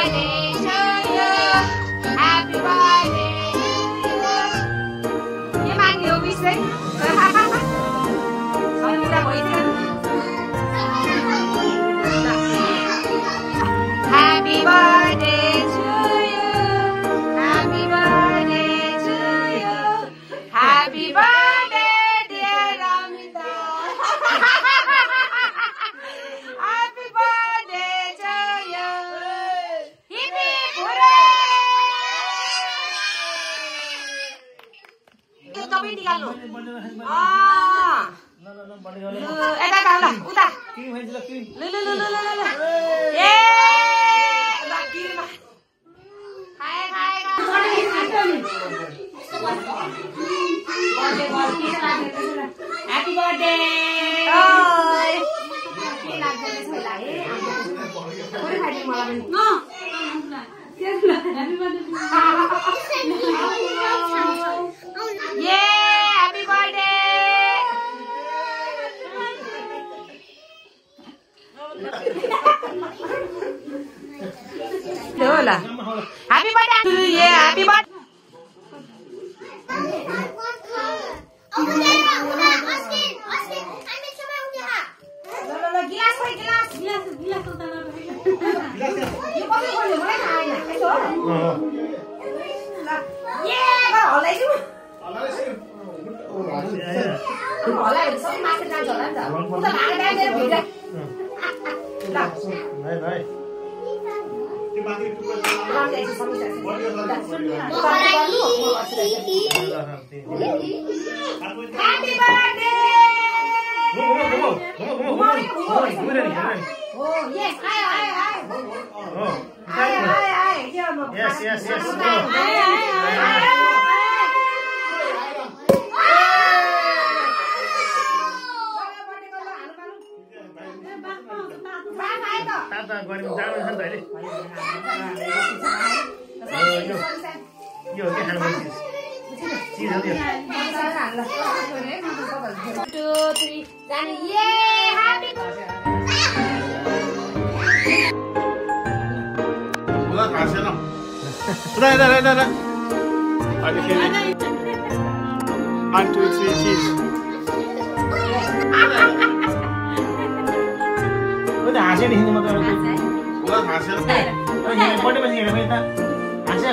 birthday to you. Happy birthday to you. Cái mang nhiều wish đấy. Rồi chúng ta ngồi xem. Happy birthday to you. Happy birthday to you. Happy birthday dear Ramita. Happy birthday to you. Hip hip hooray. Itu topi tinggal lu. Ah. Dah dah. Udah. Lu. Yeah. Lagi mah. Hai. Happy birthday. Oi. Ini लाग्दैन छैला है. थोरै खाइदिनु मलाई पनि. Yeah, happy birthday. Lola. Happy birthday to you. Yeah, happy birthday. Gilas खोइ gilas यो कसले खोल्यो मलाई थाहा छैन यसो ल ये गर हल्लाइछु हल्लाइ सबै माथि जान्छ होला नि त उता भागा बाँधेर भित्र ल भाइ त्यो माथि Happy birthday. Oh yes, hi. Hi. Yes. Tata गर्नु जानु छ नि त अहिले यो के खानु पर्छ चिज हो त्यो 1 2 3 जाने ये happy उदा खासेन उदा अहिले फेरि 1 2 3 चिज उदा हाँस्यो नि हिँड्नु म त उदा खासेन बढी पछि हेर्नु त हाँस्यो